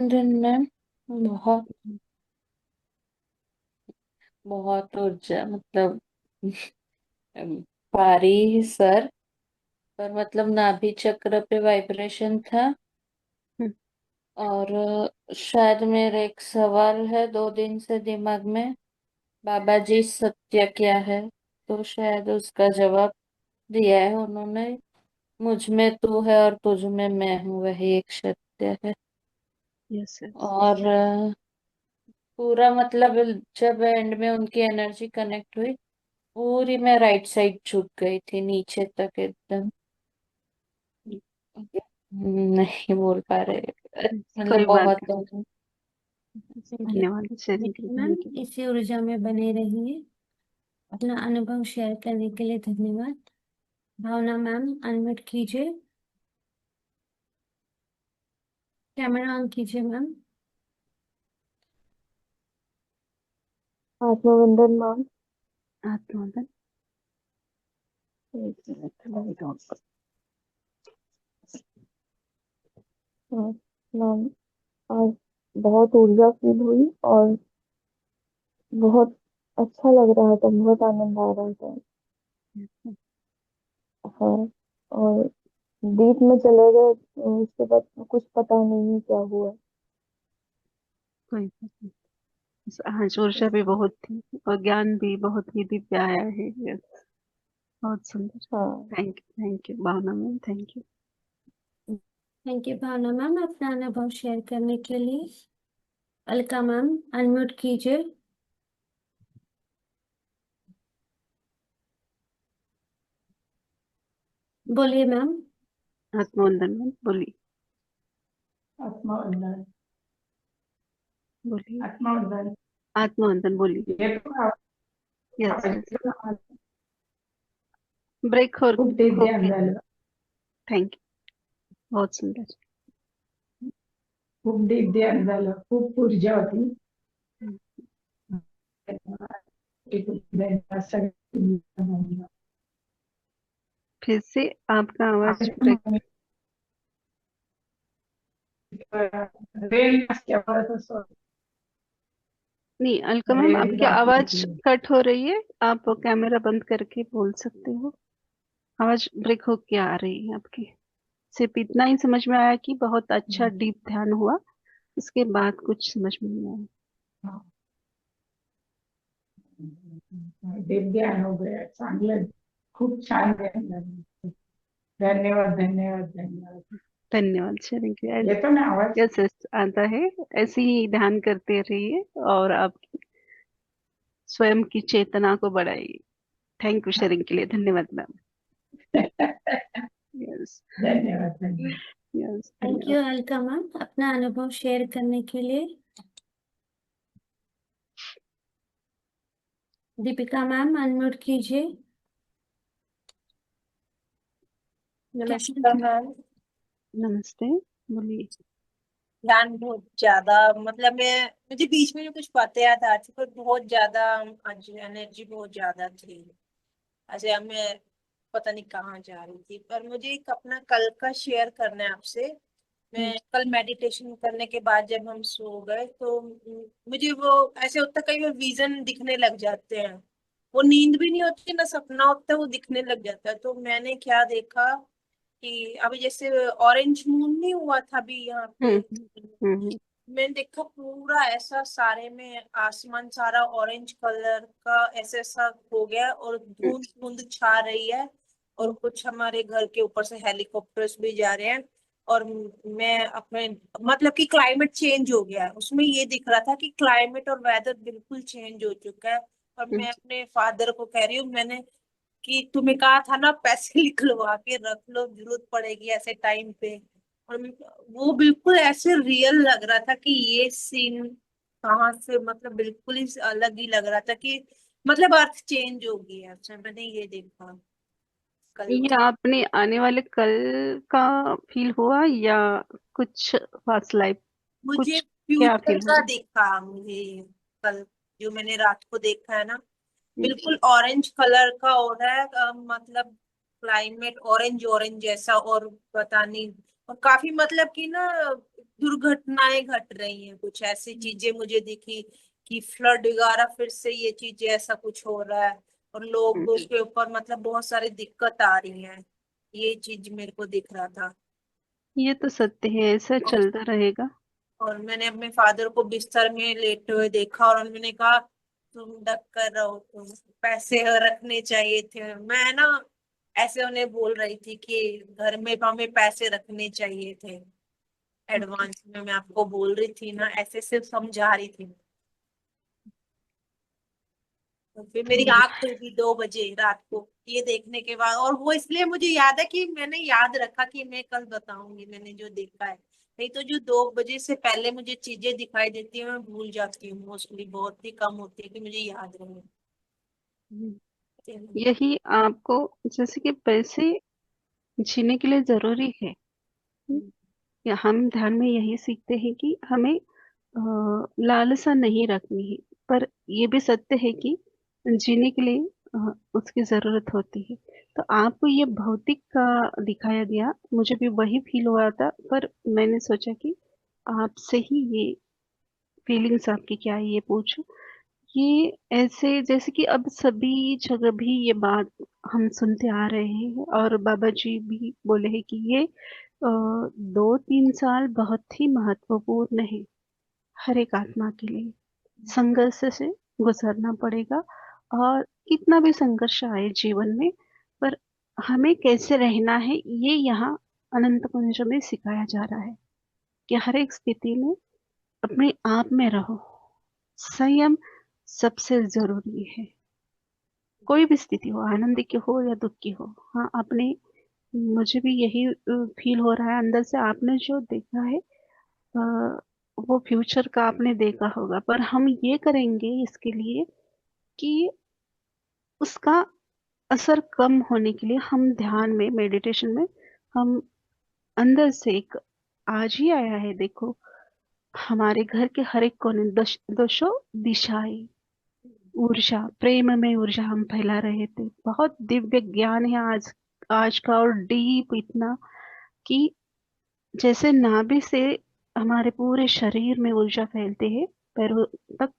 दिन में बहुत बहुत ऊर्जा मतलब भारी सर। पर मतलब नाभि चक्र पे वाइब्रेशन था। हम्म, और शायद मेरा एक सवाल है 2 दिन से दिमाग में, बाबा जी सत्य क्या है। तो शायद उसका जवाब दिया है उन्होंने, मुझ में तू है और तुझ में मैं हूँ, वही एक सत्य है। Yes yes. और पूरा मतलब जब एंड में उनकी एनर्जी कनेक्ट हुई, पूरी मैं राइट साइड झुक गई थी नीचे तक एकदम। नहीं बोल पा रहे, मतलब कोई बात बहुत नहीं। लोग। Thank you. धन्यवाद शेयरिंग के लिए, मैम, थैंक यू। इसी ऊर्जा में बने रहिए। अपना अनुभव शेयर करने के लिए धन्यवाद। भावना मैम, अनम्यूट कीजिए। कैमरा ऑन कीजिए मैम। आत्मवंदन मैम। आत्मवंदन। एक मिनट, लाइट ऑन कर। हाँ, मैम, आज बहुत ऊर्जा फील हुई और बहुत अच्छा लग रहा था, बहुत आनंद आ रहा था। हाँ, और डीप में चले गए, उसके बाद कुछ पता नहीं क्या हुआ। कोई बात नहीं। आज ऊर्जा भी बहुत थी और ज्ञान भी बहुत ही दिव्य आया है। यस, बहुत सुंदर। हाँ, thank you Bhavna ma'am, thank you. Thank you Bhavna ma'am, अपना अनुभव शेयर करने के लिए। अलका मैम, अनम्यूट कीजिए। बोलिए मैम। आत्मवंदन मैम बोलिए। आत्मवंदन। बोलिए। आत्मवंदन। आत्मवंदन बोलिए। ये तो यस आवाज यस। ब्रेक हो खूप डीप हो ध्यान गया। झालं. Thank you. बहुत सुंदर। खूप डीप ध्यान झालं, खूप ऊर्जा होती. हम्म, फिर से आपका आवाज ब्रेक। नहीं अलका मैम, आपकी आवाज कट हो रही है। आप कैमरा बंद करके बोल सकते हो। आवाज ब्रेक होके आ रही है आपकी। सिर्फ इतना ही समझ में आया कि बहुत अच्छा डीप ध्यान हुआ। उसके बाद कुछ समझ में नहीं आया। दिव्य अनुभव आहे. चांगलं, खूप छान ध्यान झालं. धन्यवाद, धन्यवाद, धन्यवाद. धन्यवाद शेयरिंग के लिए। येतो ना आवाज? यस यस आता है। ऐसे ही ध्यान करते रहिए और आप स्वयं की चेतना को बढ़ाइए। थैंक यू शेयरिंग के लिए, धन्यवाद मैम। यस। धन्यवाद, धन्यवाद. यस थैंक धन्यवाद। यू अलका मैम, अपना अनुभव शेयर करने के लिए। दीपिका मैम, अनम्यूट कीजिए। नमस्कार मैम। नमस्ते बोलिए। ध्यान बहुत ज्यादा, मतलब मुझे बीच में जो कुछ बातें याद आ थी, पर बहुत ज्यादा आज एनर्जी बहुत ज्यादा थी। ऐसे अब मैं पता नहीं कहाँ जा रही थी, पर मुझे एक अपना कल का शेयर करना है आपसे। हम्म, मैं कल मेडिटेशन करने के बाद जब हम सो गए तो मुझे वो ऐसे होता है, कई बार विजन दिखने लग जाते हैं। वो नींद भी नहीं होती ना, सपना होता है, वो दिखने लग जाता है। तो मैंने क्या देखा कि अभी जैसे ऑरेंज मून नहीं हुआ था अभी यहाँ पे, हम्म, हम्म, मैंने देखा पूरा ऐसा सारे में आसमान सारा ऑरेंज कलर का ऐसा ऐसा हो गया और हम्म, धुंध धुंध छा रही है। और हम्म, कुछ हमारे घर के ऊपर से हेलीकॉप्टर्स भी जा रहे हैं। और मैं अपने मतलब कि क्लाइमेट चेंज हो गया है, उसमें ये दिख रहा था कि क्लाइमेट और वेदर बिल्कुल चेंज हो चुका है। और हम्म, मैं अपने फादर को कह रही हूँ, मैंने कि तुम्हें कहा था ना पैसे निकलवा के रख लो, जरूरत पड़ेगी ऐसे टाइम पे। और वो बिल्कुल ऐसे रियल लग रहा था कि ये सीन कहाँ से, मतलब बिल्कुल ही अलग ही लग रहा था कि मतलब अर्थ चेंज हो गई है। अच्छा, मैंने ये देखा कल। ये आपने आने वाले कल का फील हुआ या कुछ पास्ट लाइफ, मुझे कुछ क्या फ्यूचर फील का हुआ? देखा मुझे कल, जो मैंने रात को देखा है ना, हम्म, बिल्कुल ऑरेंज कलर का हो रहा है। मतलब क्लाइमेट ऑरेंज ऑरेंज जैसा, और पता नहीं। और काफी मतलब कि ना दुर्घटनाएं घट रही हैं, कुछ ऐसी चीजें मुझे दिखी कि फ्लड वगैरह फिर से ये चीजें ऐसा कुछ हो रहा है, और लोगों के ऊपर मतलब बहुत सारी दिक्कत आ रही है, ये चीज मेरे को दिख रहा था। ये तो सत्य है, ऐसा और चलता रहेगा। और मैंने अपने फादर को बिस्तर में लेटे हुए देखा, और उन्होंने कहा तुम डक कर रहो, तुम पैसे रखने चाहिए थे। मैं ना ऐसे उन्हें बोल रही थी कि घर में हमें पैसे रखने चाहिए थे ओके। एडवांस में, मैं आपको बोल रही थी ना, ऐसे सिर्फ समझा रही थी। तो फिर मेरी तो आंख खुल गई 2 बजे रात को ये देखने के बाद, और वो इसलिए मुझे याद है कि मैंने याद रखा कि मैं कल बताऊंगी मैंने जो देखा है। नहीं तो जो 2 बजे से पहले मुझे चीजें दिखाई देती है मैं भूल जाती हूँ, मोस्टली बहुत ही कम होती है कि मुझे याद रहे। यही आपको, जैसे कि पैसे जीने के लिए जरूरी है। या हम ध्यान में यही सीखते हैं कि हमें लालसा नहीं रखनी है। पर ये भी सत्य है कि जीने के लिए उसकी जरूरत होती है। तो आपको ये भौतिक का दिखाया गया, मुझे भी वही फील हुआ था, पर मैंने सोचा कि आपसे ही ये फीलिंग्स आपकी क्या है ये पूछूं। ये ऐसे जैसे कि अब सभी जगह भी ये बात हम सुनते आ रहे हैं, और बाबा जी भी बोले हैं कि ये 2-3 साल बहुत ही महत्वपूर्ण है हर एक आत्मा के लिए। संघर्ष से गुजरना पड़ेगा, और कितना भी संघर्ष आए जीवन में, पर हमें कैसे रहना है ये यहाँ अनंत कुंज में सिखाया जा रहा है कि हर एक स्थिति में अपने आप में रहो। संयम सबसे जरूरी है। कोई भी स्थिति हो, आनंद की हो या दुख की हो। हाँ, आपने, मुझे भी यही फील हो रहा है अंदर से। आपने जो देखा है वो फ्यूचर का आपने देखा होगा, पर हम ये करेंगे इसके लिए कि उसका असर कम होने के लिए हम ध्यान में, मेडिटेशन में, हम अंदर से एक, आज ही आया है देखो, हमारे घर के हर एक कोने दशों दिशाएं, ऊर्जा, प्रेम में ऊर्जा हम फैला रहे थे। बहुत दिव्य ज्ञान है आज, आज का, और डीप इतना कि जैसे नाभि से हमारे पूरे शरीर में ऊर्जा फैलते हैं, पैरों तक,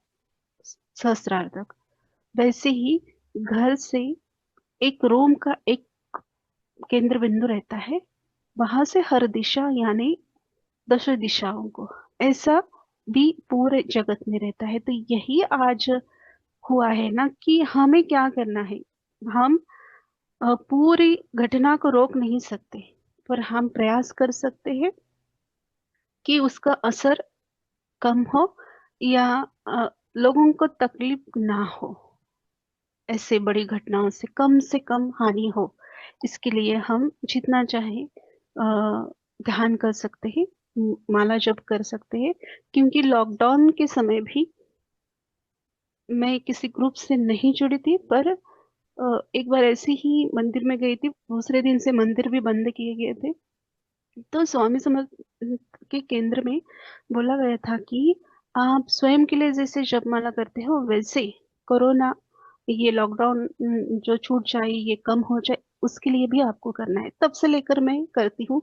सहस्रार तक, वैसे ही घर से एक रूम का एक केंद्र बिंदु रहता है, वहां से हर दिशा यानी 10 दिशाओं को, ऐसा भी पूरे जगत में रहता है। तो यही आज हुआ है ना कि हमें क्या करना है। हम पूरी घटना को रोक नहीं सकते, पर हम प्रयास कर सकते हैं कि उसका असर कम हो, या लोगों को तकलीफ ना हो, ऐसे बड़ी घटनाओं से कम हानि हो। इसके लिए हम जितना चाहे ध्यान कर सकते हैं, माला जप कर सकते हैं। क्योंकि लॉकडाउन के समय भी मैं किसी ग्रुप से नहीं जुड़ी थी, पर एक बार ऐसे ही मंदिर में गई थी, दूसरे दिन से मंदिर भी बंद किए गए थे। तो स्वामी समर्थ के केंद्र में बोला गया था कि आप स्वयं के लिए जैसे जपमाला करते हो, वैसे कोरोना, ये लॉकडाउन जो छूट जाए, ये कम हो जाए, उसके लिए भी आपको करना है। तब से लेकर मैं करती हूँ,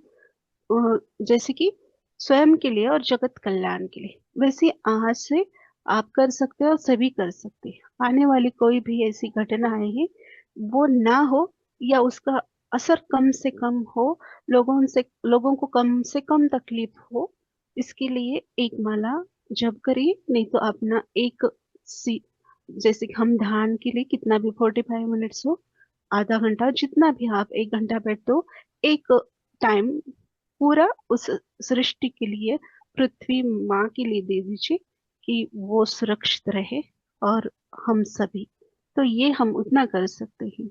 जैसे कि स्वयं के लिए और जगत कल्याण के लिए। वैसे आज से आप कर सकते हो, सभी कर सकते हैं। आने वाली कोई भी ऐसी घटना है वो ना हो, या उसका असर कम से कम हो, लोगों को कम से कम तकलीफ हो, इसके लिए एक माला जप करिए। नहीं तो अपना एक सी, जैसे कि हम ध्यान के लिए कितना भी 45 मिनट्स हो, आधा घंटा, जितना भी आप 1 घंटा बैठते हो, एक टाइम पूरा उस सृष्टि के लिए, पृथ्वी माँ के लिए दे दीजिए कि वो सुरक्षित रहे, और हम सभी। तो ये हम उतना कर सकते हैं।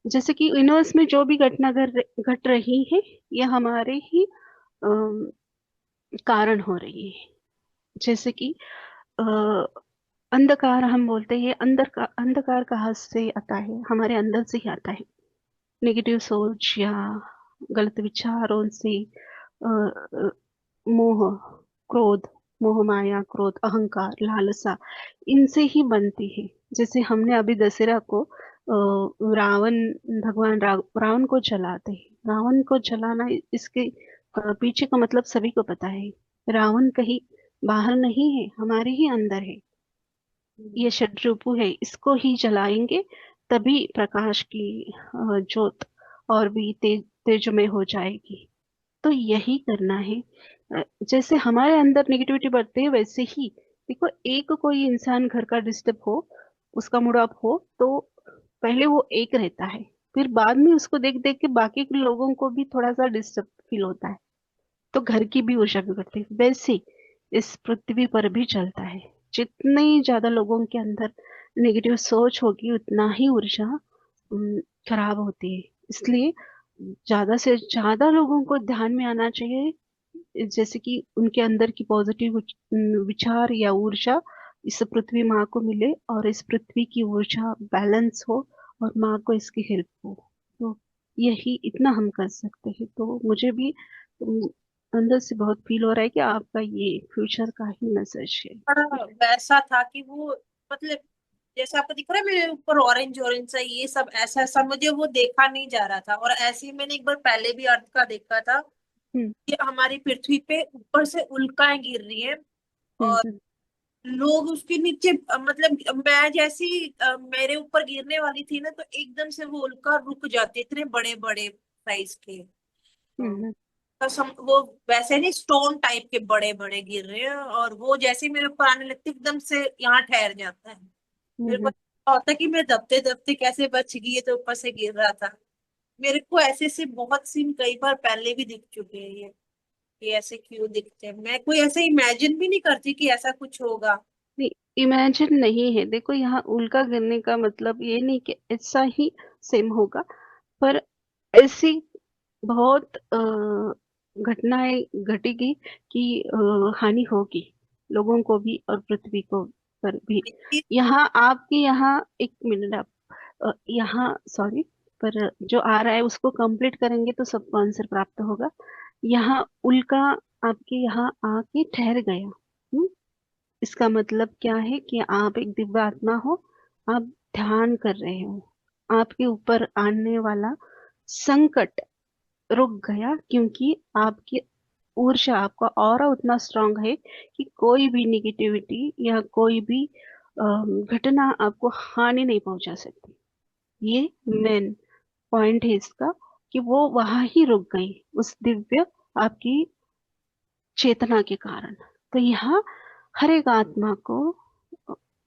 जैसे कि यूनिवर्स में जो भी घटना घट रही है, ये हमारे ही अम, कारण हो रही है। जैसे कि अ, अंधकार, हम बोलते हैं अंदर का, अंधकार कहाँ से आता है, हमारे अंदर से ही आता है। नेगेटिव सोच या गलत विचारों से, मोह, क्रोध, मोह माया, क्रोध, अहंकार, लालसा, इनसे ही बनती है। जैसे हमने अभी दशहरा को रावण, भगवान रावण को जलाते हैं। रावण को जलाना इसके पीछे का मतलब सभी को पता है। रावण कहीं बाहर नहीं है, हमारे ही अंदर है। ये षड्रूपु है, इसको ही जलाएंगे तभी प्रकाश की ज्योत और भी तेजोमय हो जाएगी। तो यही करना है। जैसे हमारे अंदर नेगेटिविटी बढ़ती है, वैसे ही देखो, एक कोई इंसान घर का डिस्टर्ब हो, उसका मूड ऑफ हो, तो पहले वो एक रहता है, फिर बाद में उसको देख देख के बाकी के लोगों को भी थोड़ा सा डिस्टर्ब फील होता है, तो घर की भी ऊर्जा बिगड़ती है। वैसे इस पृथ्वी पर भी चलता है। जितने ज्यादा लोगों के अंदर नेगेटिव सोच होगी, उतना ही ऊर्जा खराब होती है। इसलिए ज्यादा से ज्यादा लोगों को ध्यान में आना चाहिए, जैसे कि उनके अंदर की पॉजिटिव विचार या ऊर्जा इस पृथ्वी माँ को मिले, और इस पृथ्वी की ऊर्जा बैलेंस हो, और माँ को इसकी हेल्प हो। तो यही इतना हम कर सकते हैं। तो मुझे भी अंदर से बहुत फील हो रहा है कि आपका ये फ्यूचर का ही मैसेज है। हाँ, वैसा था कि वो मतलब जैसे आपको दिख रहा है मेरे ऊपर ऑरेंज ऑरेंज सा, ये सब ऐसा ऐसा मुझे वो देखा नहीं जा रहा था। और ऐसे ही मैंने एक बार पहले भी अर्थ का देखा था हम्म कि हमारी पृथ्वी पे ऊपर से उल्काएं गिर रही हैं हम्म और हम्म लोग उसके नीचे मतलब मैं जैसी मेरे ऊपर गिरने वाली थी ना, तो एकदम से वो उल्का रुक जाते, इतने बड़े बड़े साइज के। हम्म वो वैसे नहीं, स्टोन टाइप के बड़े बड़े गिर रहे हैं, और वो जैसे ही मेरे ऊपर आने लगते एकदम से यहाँ ठहर जाता है। हम्म मेरे को हम्म। ऐसा होता है कि मैं दबते दबते कैसे बच गई, ये तो ऊपर से गिर रहा था। मेरे को ऐसे से बहुत सीन कई बार पहले भी दिख चुके हैं ये, कि ऐसे क्यों दिखते हैं। मैं कोई ऐसे इमेजिन भी नहीं करती कि ऐसा कुछ होगा। नहीं, इमेजिन नहीं है। देखो, यहाँ उल्का गिरने का मतलब ये नहीं कि ऐसा ही सेम होगा, पर ऐसी बहुत घटनाएं घटेगी कि हानि होगी लोगों को भी और पृथ्वी को पर भी। यहाँ आपके यहाँ, एक मिनट आप यहाँ सॉरी, पर जो आ रहा है उसको कंप्लीट करेंगे तो सबको आंसर प्राप्त होगा। यहाँ उल्का आपके यहाँ आके ठहर गया। इसका मतलब क्या है कि आप एक दिव्य आत्मा हो, आप ध्यान कर रहे हो, आपके ऊपर आने वाला संकट रुक गया, क्योंकि आपकी ऊर्जा, आपका ऑरा उतना स्ट्रांग है कि कोई भी निगेटिविटी या कोई भी घटना आपको हानि नहीं पहुंचा सकती। ये मेन पॉइंट है इसका, कि वो वहां ही रुक गई उस दिव्य आपकी चेतना के कारण। तो यहाँ हर एक आत्मा को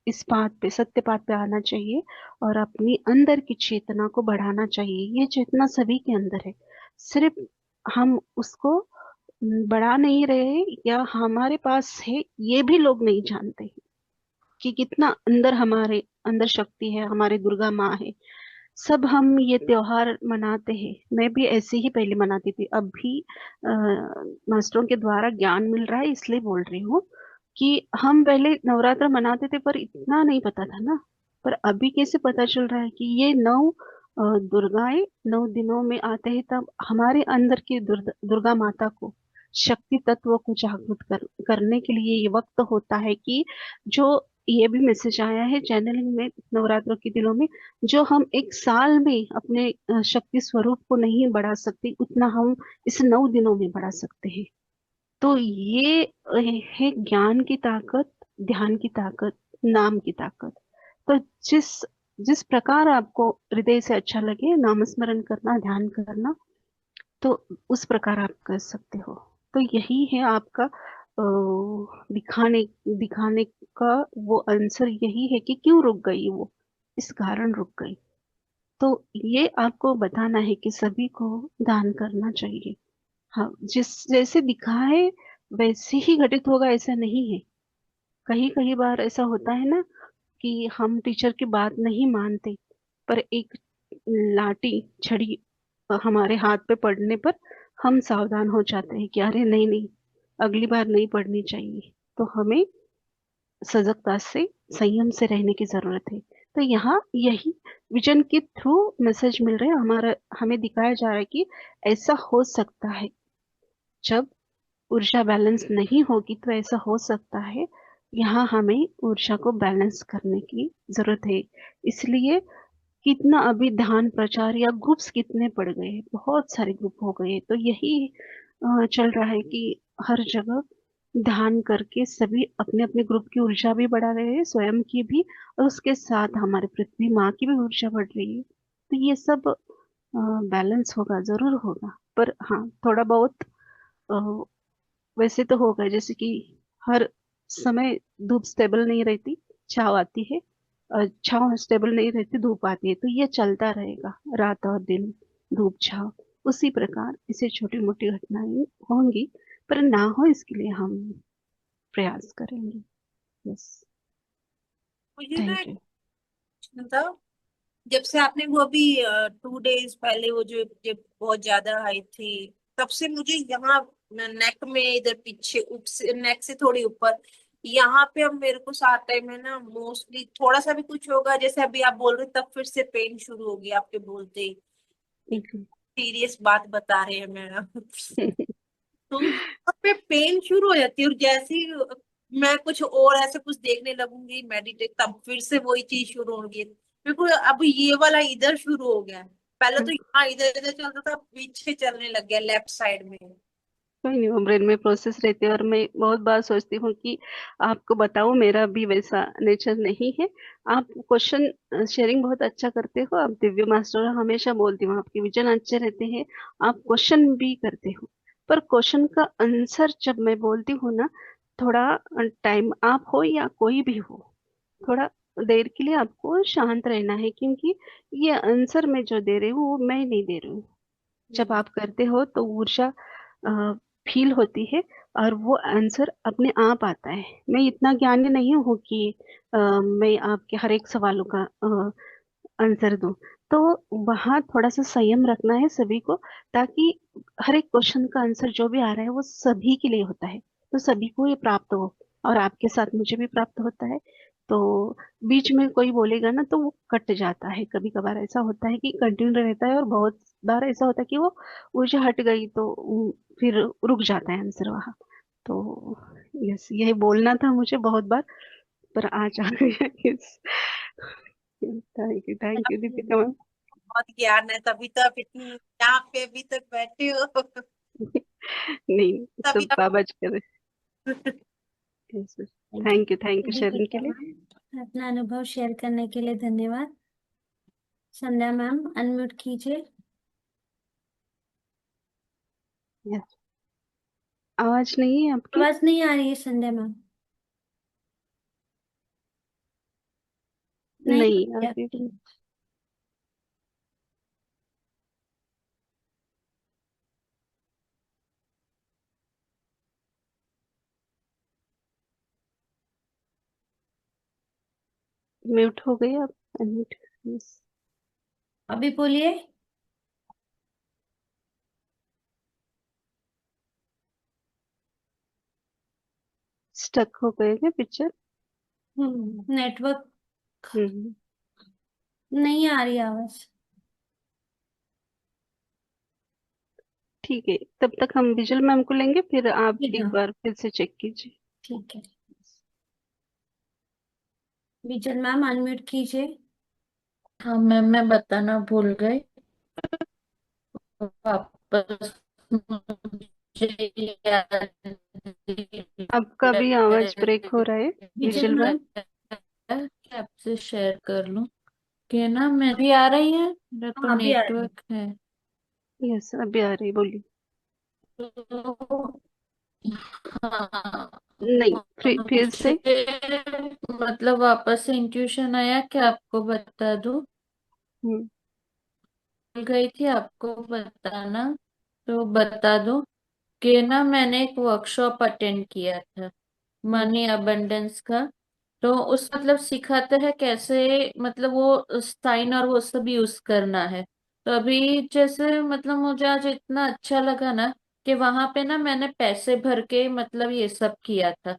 इस बात पे, सत्य बात पे आना चाहिए, और अपनी अंदर की चेतना को बढ़ाना चाहिए। ये चेतना सभी के अंदर है, सिर्फ हम उसको बढ़ा नहीं रहे, या हमारे पास है ये भी लोग नहीं जानते कि कितना अंदर, हमारे अंदर शक्ति है, हमारे दुर्गा माँ है। सब हम ये त्योहार मनाते हैं, मैं भी ऐसे ही पहले मनाती थी, अब भी मास्टरों के द्वारा ज्ञान मिल रहा है इसलिए बोल रही हूँ कि हम पहले नवरात्र मनाते थे पर इतना नहीं पता था ना। पर अभी कैसे पता चल रहा है कि ये नौ दुर्गाएं 9 दिनों में आते हैं, तब हमारे अंदर की दुर्गा माता को, शक्ति तत्व को जागृत करने के लिए ये वक्त होता है कि जो, ये भी मैसेज आया है चैनलिंग में नवरात्रों के दिनों में, जो हम एक साल में अपने शक्ति स्वरूप को नहीं बढ़ा सकते, उतना हम इस 9 दिनों में बढ़ा सकते हैं। तो ये है ज्ञान की ताकत, ध्यान की ताकत, नाम की ताकत। तो जिस जिस प्रकार आपको हृदय से अच्छा लगे नाम स्मरण करना, ध्यान करना, तो उस प्रकार आप कर सकते हो। तो यही है आपका दिखाने दिखाने का वो आंसर, यही है कि क्यों रुक गई वो, इस कारण रुक गई। तो ये आपको बताना है कि सभी को दान करना चाहिए। हाँ, जिस जैसे दिखा है वैसे ही घटित होगा ऐसा नहीं है। कहीं कहीं बार ऐसा होता है ना कि हम टीचर की बात नहीं मानते, पर एक लाठी छड़ी हमारे हाथ पे पड़ने पर हम सावधान हो जाते हैं कि अरे नहीं नहीं, अगली बार नहीं पड़नी चाहिए। तो हमें सजगता से, संयम से रहने की जरूरत है। तो यहाँ यही विजन के थ्रू मैसेज मिल रहे हैं, हमारा हमें दिखाया जा रहा है कि ऐसा हो सकता है। जब ऊर्जा बैलेंस नहीं होगी तो ऐसा हो सकता है। यहाँ हमें ऊर्जा को बैलेंस करने की जरूरत है। इसलिए कितना अभी ध्यान प्रचार या ग्रुप्स कितने पड़ गए हैं, बहुत सारे ग्रुप हो गए हैं। तो यही चल रहा है कि हर जगह ध्यान करके सभी अपने अपने ग्रुप की ऊर्जा भी बढ़ा रहे हैं, स्वयं की भी, और उसके साथ हमारे पृथ्वी माँ की भी ऊर्जा बढ़ रही है। तो ये सब बैलेंस होगा, जरूर होगा। पर हाँ, थोड़ा बहुत अ, वैसे तो होगा, जैसे कि हर समय धूप स्टेबल नहीं रहती, छाव आती है, छाव स्टेबल नहीं रहती, धूप आती है, तो ये चलता रहेगा, रात और दिन, धूप छाव। उसी प्रकार इसे छोटी मोटी घटनाएं होंगी, पर ना हो इसके लिए हम प्रयास करेंगे। यस। मुझे ना थैंक एक यू। प्रश्न था। जब से आपने वो अभी 2 डेज पहले वो जो जब बहुत ज्यादा हाई थी, तब से मुझे यहाँ नेक में इधर पीछे नेक से थोड़ी ऊपर यहाँ पे अब मेरे को साथ टाइम है ना, मोस्टली थोड़ा सा भी कुछ होगा, जैसे अभी आप बोल रहे तब फिर से पेन शुरू हो गया आपके बोलते ही। हम्म। सीरियस बात बता रहे हैं मैडम। तो वहाँ पे पेन शुरू हो जाती है, और जैसे ही मैं कुछ और ऐसे कुछ देखने लगूंगी मेडिटेट, तब फिर से वही चीज शुरू होगी। बिल्कुल अब ये वाला इधर शुरू हो गया है। पहले तो यहाँ इधर इधर चलता था, पीछे चलने लग गया लेफ्ट साइड में। कोई नहीं, वो ब्रेन में प्रोसेस रहते हैं, और मैं बहुत बार सोचती हूँ कि आपको बताऊं, मेरा भी वैसा नेचर नहीं है। आप क्वेश्चन शेयरिंग बहुत अच्छा करते हो, आप दिव्य मास्टर हो, हमेशा बोलती हूँ आपके विजन अच्छे रहते हैं, आप क्वेश्चन भी करते हो। पर क्वेश्चन का आंसर जब मैं बोलती हूँ ना, थोड़ा टाइम, आप हो या कोई भी हो, थोड़ा देर के लिए आपको शांत रहना है, क्योंकि ये आंसर मैं जो दे रही हूँ वो मैं नहीं दे रही हूँ। जब आप करते हो तो ऊर्जा फील होती है, और वो आंसर अपने आप आता है। मैं इतना ज्ञानी नहीं हूँ कि मैं आपके हर एक सवालों का आंसर दूं। तो वहाँ थोड़ा सा संयम रखना है सभी को, ताकि हर एक क्वेश्चन का आंसर जो भी आ रहा है वो सभी के लिए होता है, तो सभी को ये प्राप्त हो, और आपके साथ मुझे भी प्राप्त होता है। तो बीच में कोई बोलेगा ना तो वो कट जाता है, कभी कभार ऐसा होता है कि कंटिन्यू रहता है, और बहुत बार ऐसा होता है कि वो ऊर्जा हट गई तो फिर रुक जाता है आंसर वहाँ। तो यस, यही बोलना था मुझे बहुत बार, पर आज आ गया। Yes. Thank you Deepika ma'am. बहुत ज्ञान है, तभी तो आप इतनी यहाँ पे अभी तक बैठे हो। नहीं, तभी सब आप बाबा जी करे। थैंक यू शेयरिंग के दीपिका लिए। मैम, अपना अनुभव शेयर करने के लिए धन्यवाद। संध्या मैम, अनम्यूट कीजिए। यस। आवाज नहीं है आपकी? आवाज नहीं आ रही है संध्या मैम। नहीं आ नहीं रही आ है रही आपकी। है। म्यूट हो गई आप? अनम्यूट। यस। अभी बोलिए। स्टक हो गए क्या पिक्चर? नेटवर्क हम्म। नहीं आ रही आवाज। ठीक है, तब तक हम विजल मैम को लेंगे, फिर आप जी एक हाँ, बार फिर से चेक कीजिए। ठीक है। विजल मैम, अनम्यूट कीजिए। हाँ मैम, मैं बताना भूल गई। वापस मुझे याद आपका भी आवाज ब्रेक हो रहा है, विजल विजल मैम। मैम। कि आपसे शेयर कर लूं कि ना, मैं भी आ रही है, मेरा तो हाँ, अभी आ रही है। नेटवर्क है। यस, अभी आ रही, बोलिए। तो हाँ, नहीं, फिर से। मुझे मतलब वापस से इंट्यूशन आया कि आपको बता दूं, हम्म। भूल गई थी आपको बताना, तो बता दो कि ना, मैंने एक वर्कशॉप अटेंड किया था हम्म। मनी अबंडेंस का। तो उस मतलब सिखाते हैं कैसे, मतलब वो साइन और वो सब यूज करना है। तो अभी जैसे मतलब मुझे आज इतना अच्छा लगा ना, कि वहां पे ना मैंने पैसे भर के मतलब ये सब किया था।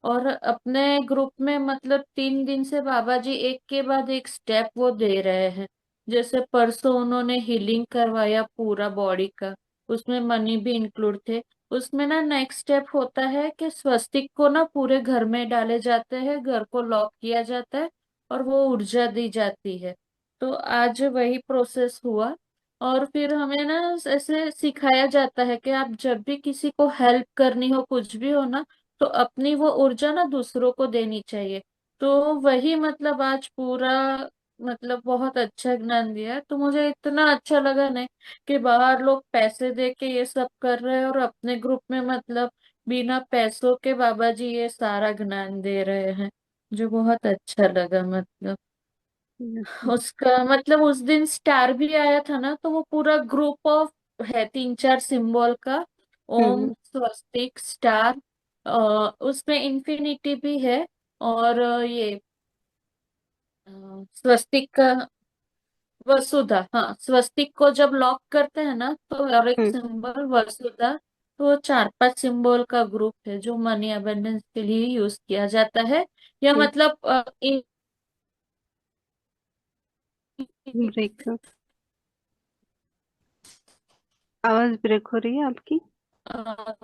और अपने ग्रुप में मतलब 3 दिन से बाबा जी एक के बाद एक स्टेप वो दे रहे हैं। जैसे परसों उन्होंने हीलिंग करवाया पूरा बॉडी का, उसमें मनी भी इंक्लूड थे। उसमें ना नेक्स्ट स्टेप होता है कि स्वस्तिक को ना पूरे घर में डाले जाते हैं, घर को लॉक किया जाता है और वो ऊर्जा दी जाती है। तो आज वही प्रोसेस हुआ। और फिर हमें ना ऐसे सिखाया जाता है कि आप जब भी किसी को हेल्प करनी हो, कुछ भी हो ना, तो अपनी वो ऊर्जा ना दूसरों को देनी चाहिए। तो वही मतलब आज पूरा मतलब बहुत अच्छा ज्ञान दिया है। तो मुझे इतना अच्छा लगा ना कि बाहर लोग पैसे दे के ये सब कर रहे हैं और अपने ग्रुप में मतलब बिना पैसों के बाबा जी ये सारा ज्ञान दे रहे हैं, जो बहुत अच्छा लगा मतलब। yes, उसका मतलब उस दिन स्टार भी आया था ना, तो वो पूरा ग्रुप ऑफ है, 3-4 सिंबल का। ओम, हम्म स्वस्तिक, स्टार, उसमें इंफिनिटी भी है। और ये अ, स्वस्तिक का वसुधा, हाँ स्वस्तिक को जब लॉक करते हैं ना तो और एक हम्म सिंबल वसुधा। तो वो 4-5 सिंबल का ग्रुप है जो मनी अबंडेंस के लिए यूज किया जाता है। या हम्म, मतलब ब्रेक, आवाज ब्रेक हो रही है आपकी। अ,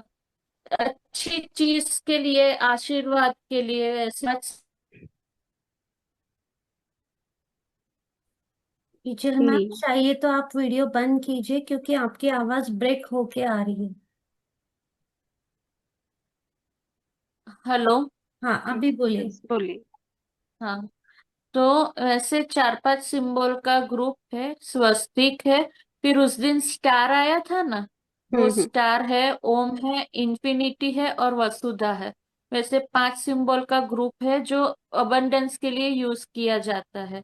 अच्छी चीज के लिए, आशीर्वाद के लिए, ऐसे टीचर मैम नहीं। चाहिए तो आप वीडियो बंद कीजिए क्योंकि आपकी आवाज ब्रेक होके आ रही है। हेलो। हाँ अभी बोलिए। yes, बोलिए। हाँ, तो ऐसे 4-5 सिंबल का ग्रुप है, स्वस्तिक है। फिर उस दिन स्टार आया था ना, वो हम्म स्टार है, ओम है, इंफिनिटी है और वसुधा है। वैसे 5 सिंबल का ग्रुप है जो अबंडेंस के लिए यूज किया जाता है।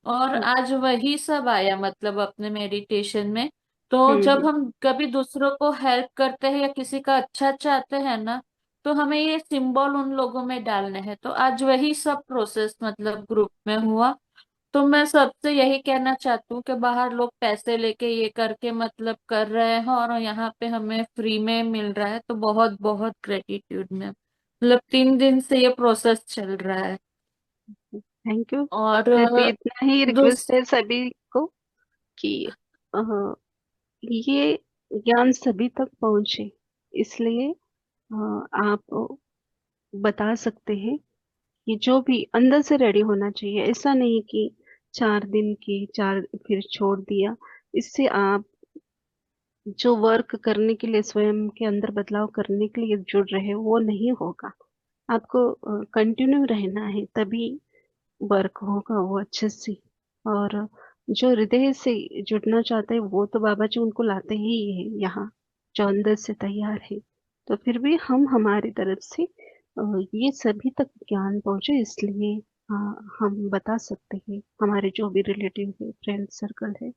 और हम्म आज वही सब आया मतलब अपने मेडिटेशन में। तो जब हम्म हम कभी दूसरों को हेल्प करते हैं या किसी का अच्छा चाहते हैं ना, तो हमें ये सिंबल उन लोगों में डालने हैं। तो आज वही सब प्रोसेस मतलब ग्रुप में हुआ। तो मैं सबसे यही कहना चाहती हूँ कि बाहर लोग पैसे लेके ये करके मतलब कर रहे हैं और यहाँ पे हमें फ्री में मिल रहा है, तो बहुत बहुत ग्रेटिट्यूड में मतलब 3 दिन से ये प्रोसेस चल रहा है। Thank you. और मेरे तो इतना ही रिक्वेस्ट दूस है सभी को कि अ, ये ज्ञान सभी तक पहुंचे, इसलिए आप बता सकते हैं कि जो भी अंदर से रेडी होना चाहिए, ऐसा नहीं कि 4 दिन की चार फिर छोड़ दिया। इससे आप जो वर्क करने के लिए, स्वयं के अंदर बदलाव करने के लिए जुड़ रहे हैं, वो नहीं होगा। आपको कंटिन्यू रहना है, तभी वर्क होगा वो अच्छे से। और जो हृदय से जुड़ना चाहते हैं वो तो बाबा जी उनको लाते ही है यहाँ, जो अंदर से तैयार है। तो फिर भी हम हमारी तरफ से ये सभी तक ज्ञान पहुंचे, इसलिए हम बता सकते हैं। हमारे जो भी रिलेटिव है, फ्रेंड सर्कल है,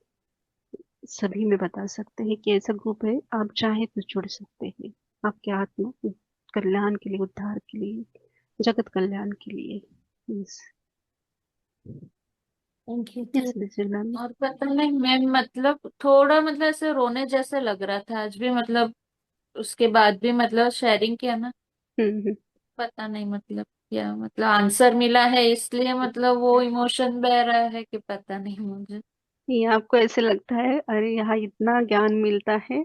सभी में बता सकते हैं कि ऐसा ग्रुप है, आप चाहे तो जुड़ सकते हैं। आपके आत्मा कल्याण के लिए, उद्धार के लिए, जगत कल्याण के लिए। Yes. Thank you yes thank बिल्कुल मैम। और पता नहीं मैं मतलब थोड़ा मतलब ऐसे रोने जैसे लग रहा था आज भी मतलब, उसके बाद भी मतलब शेयरिंग किया ना, हम्म। पता नहीं मतलब क्या मतलब आंसर मिला है इसलिए मतलब वो इमोशन बह रहा है कि पता नहीं मुझे। ये आपको ऐसे लगता है अरे यहाँ इतना ज्ञान मिलता है,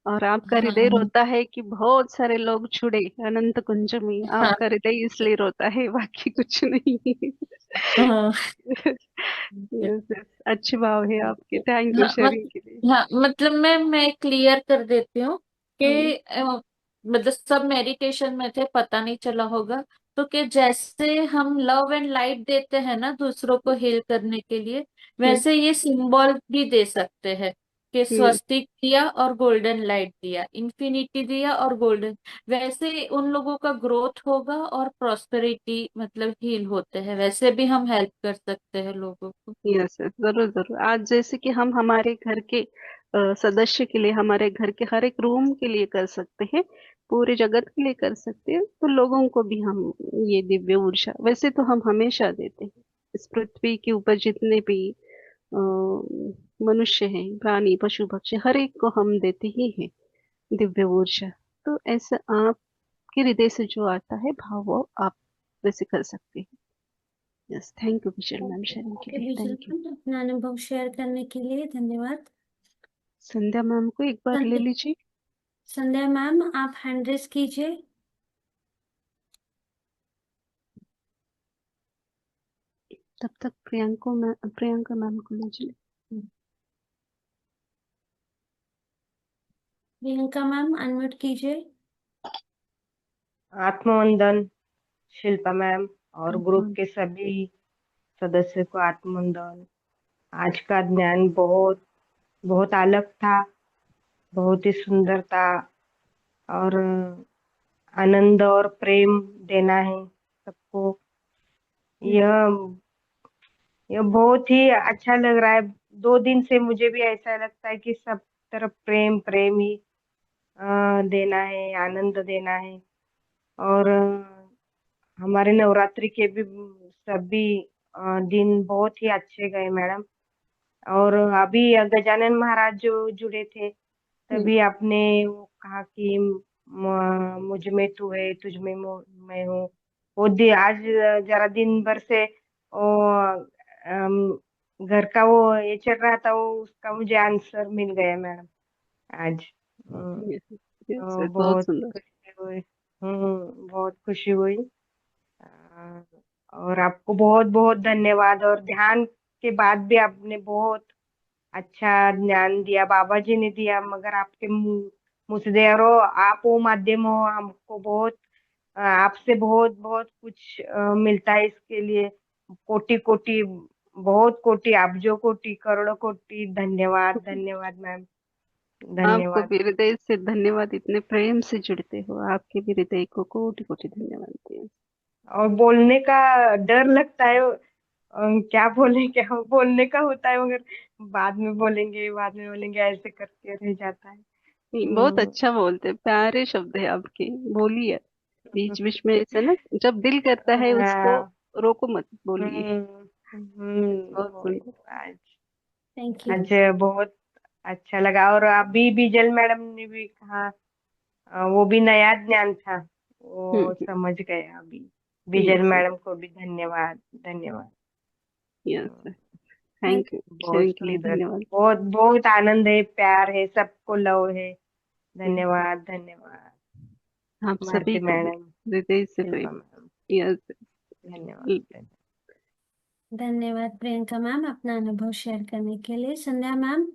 और आपका हृदय हाँ रोता है कि बहुत सारे लोग छुड़े अनंत कुंज में। हाँ आपका हृदय इसलिए रोता है, बाकी कुछ नहीं। हाँ। यस यस, अच्छे भाव है आपके। थैंक यू हाँ शेयरिंग के लिए। हाँ मतलब मैं क्लियर कर देती हूँ हम्म कि मतलब सब मेडिटेशन में थे, पता नहीं चला होगा। तो कि जैसे हम लव एंड लाइट देते हैं ना दूसरों को हील करने के लिए, हम्म वैसे ये सिंबल भी दे सकते हैं कि हम्म स्वस्तिक दिया और गोल्डन लाइट दिया, इन्फिनिटी दिया और गोल्डन। वैसे उन लोगों का ग्रोथ होगा और प्रॉस्पेरिटी मतलब हील होते हैं, वैसे भी हम हेल्प कर सकते हैं लोगों को। यस यस, जरूर जरूर। आज जैसे कि हम हमारे घर के सदस्य के लिए, हमारे घर के हर एक रूम के लिए कर सकते हैं, पूरे जगत के लिए कर सकते हैं, तो लोगों को भी हम ये दिव्य ऊर्जा वैसे तो हम हमेशा देते हैं। इस पृथ्वी के ऊपर जितने भी अ, मनुष्य हैं, प्राणी, पशु पक्षी, हर एक को हम देते ही हैं दिव्य ऊर्जा। तो ऐसा आपके हृदय से जो आता है भाव, वो आप वैसे कर सकते हैं। Yes, thank you Vijay ma'am sharing के ओके लिए। विजय थैंक यू। मैम, अपना अनुभव शेयर करने के लिए धन्यवाद। संध्या मैम को एक बार ले संध्या लीजिए। संध्या मैम आप हैंड रेस कीजिए। तब तक प्रियंका मैम को लीजिए। प्रियंका मैम अनम्यूट कीजिए। आत्मवंदन शिल्पा मैम और ग्रुप आत्मवंदन। के सभी सदस्य को आत्मवंदन। आज का ज्ञान बहुत बहुत अलग था, बहुत ही सुंदर था और आनंद और प्रेम देना है सबको। यह यह बहुत ही अच्छा लग रहा है। 2 दिन से मुझे भी ऐसा लगता है कि सब तरफ प्रेम प्रेम ही देना है, आनंद देना है। और हमारे नवरात्रि के भी सभी दिन बहुत ही अच्छे गए मैडम। और अभी गजानन महाराज जो जुड़े थे, तभी आपने वो कहा कि मुझ में तू है, तुझ में मैं हूँ। आज जरा दिन भर से वो घर का वो ये चल रहा था, वो उसका मुझे आंसर मिल गया मैडम आज। यस, तो बहुत बहुत सुंदर। खुशी हुई। बहुत खुशी हुई। अ, और आपको बहुत बहुत धन्यवाद। और ध्यान के बाद भी आपने बहुत अच्छा ज्ञान दिया, बाबा जी ने दिया, मगर आपके मुँह से दे। और आप वो माध्यम हो, हमको बहुत आपसे बहुत बहुत कुछ मिलता है। इसके लिए कोटि कोटि, बहुत कोटि, अब्जो कोटि, करोड़ों कोटि धन्यवाद। धन्यवाद मैम, आपको धन्यवाद। भी हृदय से धन्यवाद, इतने प्रेम से जुड़ते हो, आपके भी हृदय को कोटि कोटि धन्यवाद दिया। और बोलने का डर लगता है, क्या बोले, क्या बोलने का होता है, मगर बाद में बोलेंगे, बाद में बोलेंगे, ऐसे करके रह जाता है। नहीं, बहुत हम्म, अच्छा बोलते हैं, प्यारे शब्द है आपके, बोलिए। बीच बीच में ऐसे ना, जब दिल करता है उसको हाँ, रोको मत, बोलिए। हम्म, बहुत वही सुंदर। आज थैंक यू। आज बहुत अच्छा लगा। और अभी बिजल मैडम ने भी कहा, वो भी नया ज्ञान था, वो हम्म। समझ गया अभी। बिजल यस। मैडम को भी धन्यवाद, धन्यवाद। यस। हम्म, थैंक यू बहुत शेयरिंग के लिए, सुंदर, धन्यवाद। बहुत बहुत आनंद है, प्यार है, सबको लव है। यस। धन्यवाद, धन्यवाद। आप सभी भारती को भी मैडम, हृदय से शिल्पा प्रेम। Ma'am, yes. धन्यवाद, धन्यवाद। धन्यवाद प्रियंका मैम अपना अनुभव शेयर करने के लिए। संध्या मैम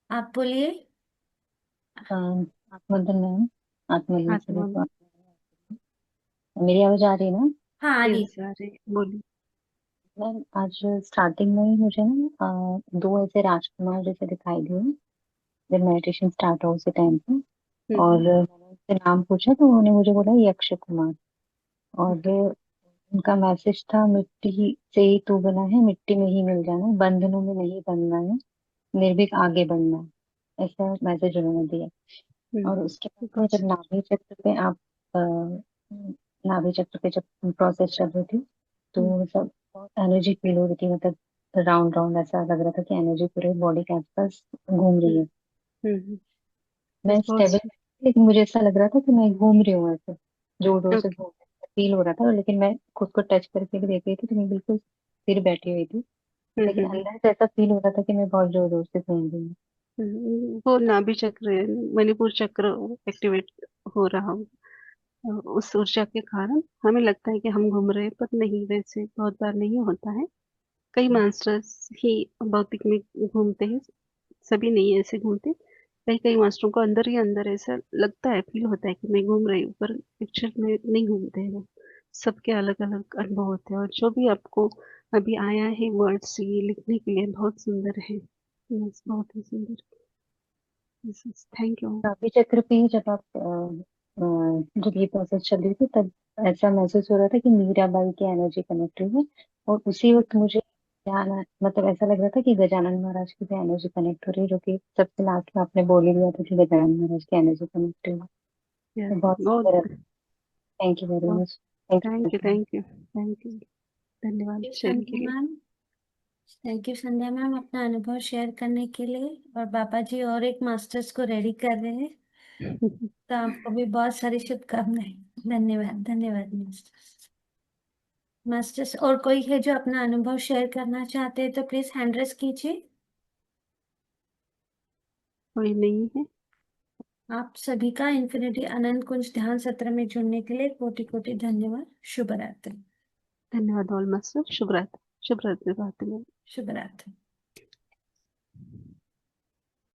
आप बोलिए। आत्मवंदन मैम, आत्मवंदन सभी को। आत्मवंदन। मेरी आवाज आ रही है ना हाँ आगे। यस, अरे बोलिए। मैम? आज स्टार्टिंग में ही मुझे ना दो ऐसे राजकुमार जैसे दिखाई दिए जब मेडिटेशन स्टार्ट हो उसी टाइम पे। और हम्म। मैंने उनसे नाम पूछा तो उन्होंने मुझे बोला यक्ष कुमार। और हम्म। उनका मैसेज था, मिट्टी से ही तू बना है, मिट्टी में ही मिल जाना है, बंधनों में नहीं बनना है, निर्भीक आगे बढ़ना है, ऐसा मैसेज उन्होंने दिया। और उसके बाद में बहुत जब नाभि चक्र पे आप अ, नाभि चक्र पे जब प्रोसेस चल रही थी, सुंदर। तो सब बहुत एनर्जी फील हो रही थी। मतलब राउंड राउंड ऐसा लग रहा था कि एनर्जी पूरे बॉडी के आसपास घूम रही है। हम्म। मैं बहुत स्टेबल, लेकिन मुझे ऐसा लग रहा था कि मैं घूम रही हूँ ऐसे, जोर जोर से ओके। घूम फील हो रहा था। लेकिन मैं खुद को टच करके भी देख रही थी तो मैं बिल्कुल स्थिर बैठी हुई थी। लेकिन अंदर से ऐसा फील हो रहा था कि मैं बहुत जोर जोर से घूम रही हूँ। वो नाभि चक्र है, मणिपुर चक्र एक्टिवेट हो रहा हो, उस ऊर्जा के कारण हमें लगता है कि हम घूम रहे हैं, पर नहीं, वैसे बहुत बार नहीं होता है। कई मास्टर्स ही भौतिक में घूमते हैं, सभी नहीं ऐसे घूमते। कई कई मास्टरों को अंदर ही अंदर ऐसा लगता है, फील होता है कि मैं घूम रही हूँ, पर एक्चुअल में नहीं घूमते हैं वो। सबके अलग अलग अनुभव होते हैं, और जो भी आपको अभी आया है वर्ड्स ये लिखने के लिए, बहुत सुंदर है। यस, बहुत ही सुंदर। Thank you. नाभि चक्र पे ही जब आप जब ये प्रोसेस चल रही थी तब ऐसा महसूस हो रहा था कि मीराबाई की एनर्जी कनेक्ट हुई है। और उसी वक्त मुझे ध्यान मतलब ऐसा लग रहा था कि गजानन महाराज की भी एनर्जी कनेक्ट हो रही है, जो कि सबसे लास्ट में आपने बोल ही दिया था कि गजानन महाराज की एनर्जी कनेक्ट हुई है। यस, तो बहुत सुंदर है। बहुत। Thank you very much. Thank thank you, you. Thank you, thank you. धन्यवाद शेयरिंग के संध्या लिए। Ma'am thank you Sandhya ma'am अपना अनुभव शेयर करने के लिए। और बाबा जी और एक मास्टर्स को रेडी कर रहे हैं, तो आपको भी बहुत सारी शुभकामनाएं। धन्यवाद धन्यवाद मास्टर्स। मास्टर्स और कोई है जो अपना अनुभव शेयर करना चाहते हैं तो प्लीज हैंड रेस कीजिए। कोई नहीं है। आप सभी का इन्फिनिटी अनंत कुंज ध्यान सत्र में जुड़ने के लिए कोटि कोटि धन्यवाद। शुभ रात्रि। धन्यवाद ऑल मास्टर। शुभ रात्रि, शुभ रात्रि भारती। शुभ रात्रि।